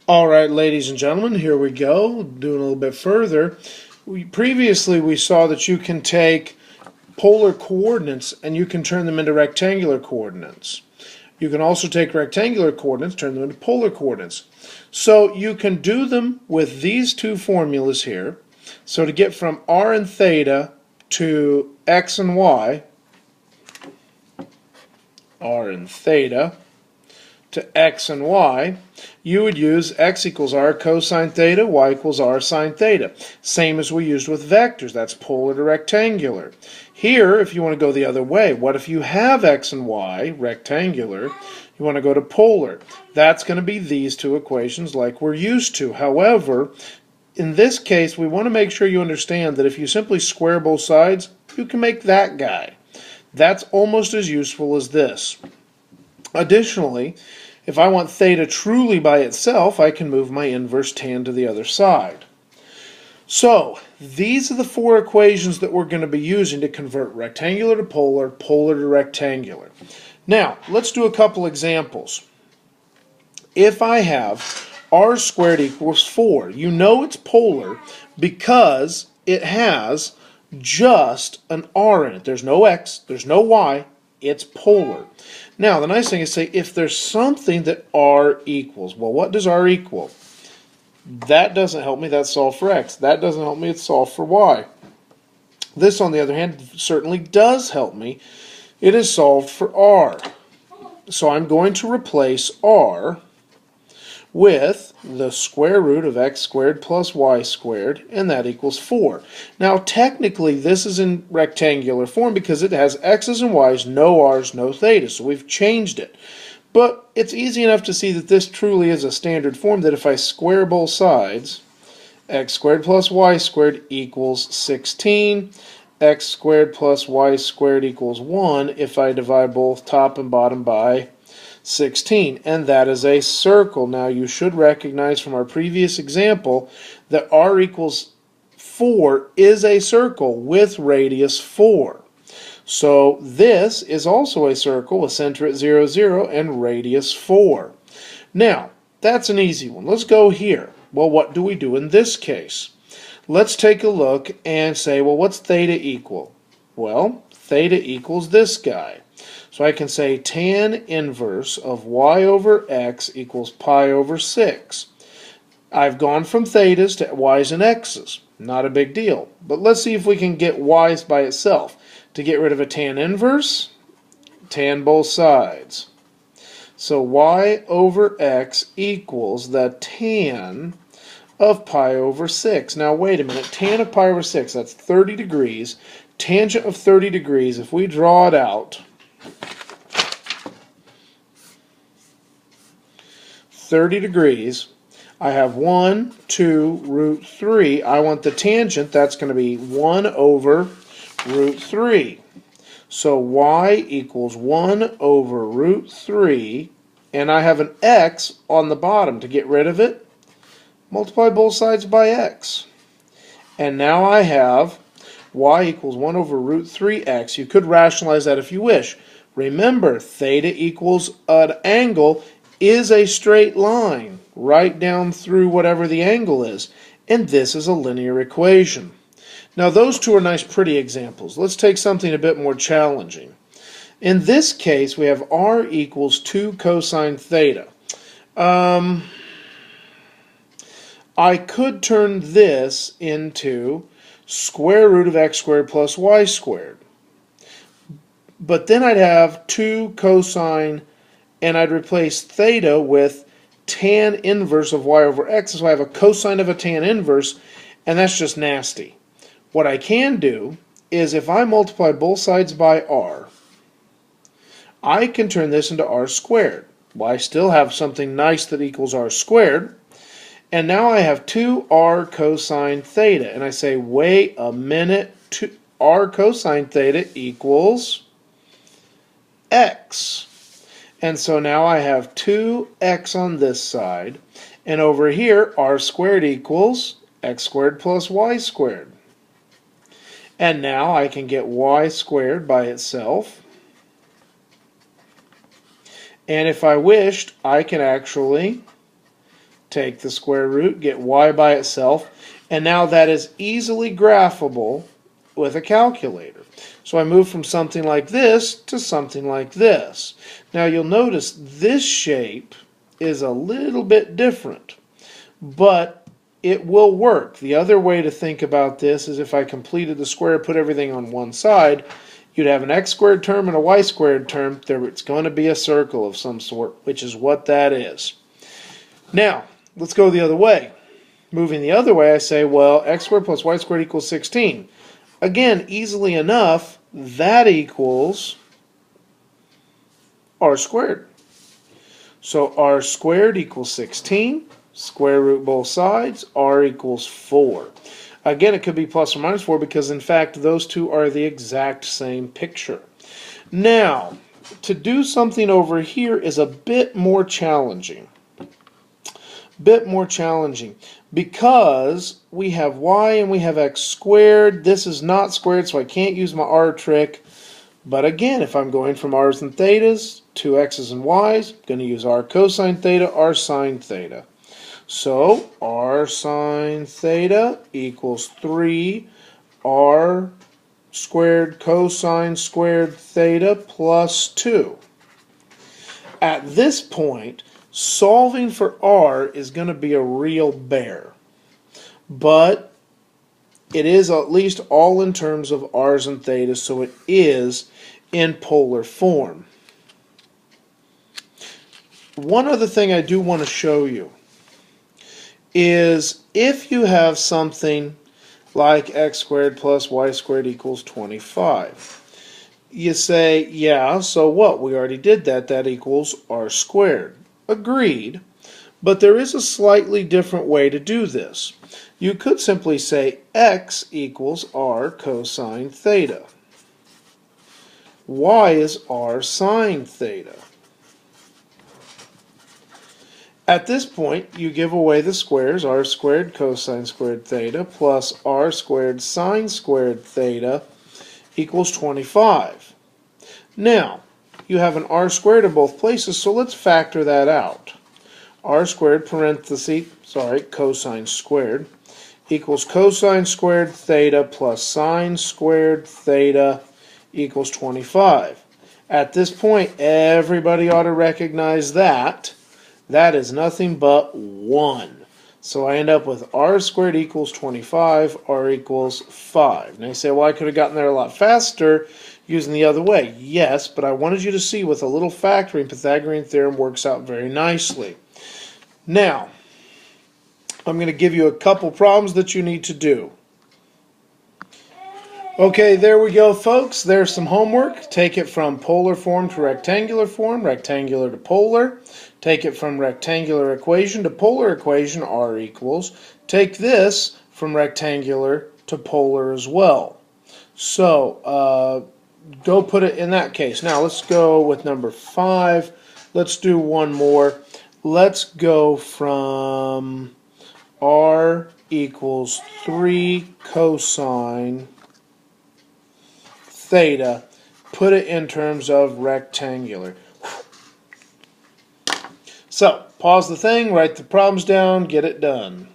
All right, ladies and gentlemen, here we go, doing a little bit further. Previously we saw that you can take polar coordinates and you can turn them into rectangular coordinates. You can also take rectangular coordinates, turn them into polar coordinates. So you can do them with these two formulas here. So to get from r and theta to x and y, r and theta, to x and y, you would use x equals r cosine theta, y equals r sine theta. Same as we used with vectors. That's polar to rectangular. Here, if you want to go the other way, what if you have x and y, rectangular, you want to go to polar? That's going to be these two equations like we're used to. However, in this case, we want to make sure you understand that if you simply square both sides, you can make that guy. That's almost as useful as this. Additionally, if I want theta truly by itself, I can move my inverse tan to the other side. So, these are the four equations that we're going to be using to convert rectangular to polar, polar to rectangular. Now, let's do a couple examples. If I have r squared equals 4, you know it's polar because it has just an r in it. There's no x, there's no y, it's polar. Now, the nice thing is say if there's something that r equals. Well, what does r equal? That doesn't help me, that's solved for x. That doesn't help me, it's solved for y. This, on the other hand, certainly does help me. It is solved for r. So I'm going to replace r with the square root of x squared plus y squared, and that equals 4. Now, technically, this is in rectangular form because it has x's and y's, no r's, no theta, so we've changed it. But it's easy enough to see that this truly is a standard form, that if I square both sides, x squared plus y squared equals 16, x squared plus y squared equals 1 if I divide both top and bottom by 16, and that is a circle. Now you should recognize from our previous example that r equals 4 is a circle with radius 4. So this is also a circle with center at 0, 0 and radius 4. Now, that's an easy one. Let's go here. Well, what do we do in this case? Let's take a look and say, well, what's theta equal? Well, theta equals this guy. So I can say tan inverse of y over x equals pi over 6. I've gone from thetas to y's and x's. Not a big deal. But let's see if we can get y's by itself. To get rid of a tan inverse, tan both sides. So y over x equals the tan of pi over 6. Now wait a minute, tan of pi over 6, that's 30 degrees. Tangent of 30 degrees, if we draw it out, 30 degrees, I have 1, 2, root 3. I want the tangent, that's going to be 1 over root 3. So y equals 1 over root 3, and I have an x on the bottom. To get rid of it, multiply both sides by x. And now I have y equals 1 over root 3x. You could rationalize that if you wish. Remember, theta equals an angle is a straight line right down through whatever the angle is, and this is a linear equation. Now those two are nice pretty examples. Let's take something a bit more challenging. In this case we have r equals 2 cosine theta. I could turn this into square root of x squared plus y squared. But then I'd have 2 cosine, and I'd replace theta with tan inverse of y over x, so I have a cosine of a tan inverse, and that's just nasty. What I can do is if I multiply both sides by r, I can turn this into r squared. Well, I still have something nice that equals r squared, and now I have 2r cosine theta, and I say, wait a minute, r cosine theta equals x. And so now I have 2x on this side, and over here r squared equals x squared plus y squared. And now I can get y squared by itself. And if I wished, I can actually take the square root, get y by itself, and now that is easily graphable with a calculator. So I move from something like this to something like this. Now you'll notice this shape is a little bit different, but it will work. The other way to think about this is if I completed the square, put everything on one side, you'd have an x squared term and a y squared term. It's going to be a circle of some sort, which is what that is. Now, let's go the other way. Moving the other way, I say, well, x squared plus y squared equals 16. Again, easily enough, that equals r squared. So r squared equals 16, square root both sides, r equals 4. Again, it could be plus or minus 4 because, in fact, those two are the exact same picture. Now, to do something over here is a bit more challenging. Because we have y and we have x squared. This is not squared, so I can't use my r trick. But again, if I'm going from r's and thetas to x's and y's, I'm going to use r cosine theta, r sine theta. So r sine theta equals 3 r squared cosine squared theta plus 2. At this point, solving for r is going to be a real bear. But it is at least all in terms of r's and thetas, so it is in polar form. One other thing I do want to show you is if you have something like x squared plus y squared equals 25. You say, yeah, so what? We already did that. That equals r squared. Agreed. But there is a slightly different way to do this. You could simply say x equals r cosine theta. Y is r sine theta. At this point, you give away the squares, r squared cosine squared theta plus r squared sine squared theta equals 25. Now, you have an r squared in both places, so let's factor that out. R squared cosine squared equals cosine squared theta plus sine squared theta equals 25. At this point, everybody ought to recognize that that is nothing but 1. So I end up with r squared equals 25, r equals 5. Now you say, well, I could have gotten there a lot faster using the other way. Yes, but I wanted you to see with a little factoring, Pythagorean theorem works out very nicely. Now, I'm going to give you a couple problems that you need to do. Okay, there we go, folks. There's some homework. Take it from polar form to rectangular form, rectangular to polar. Take it from rectangular equation to polar equation, r equals. Take this from rectangular to polar as well. So, go put it in that case. Now, let's go with number 5. Let's do one more. Let's go from r equals 3 cosine theta, put it in terms of rectangular. So, pause the thing, write the problems down, get it done.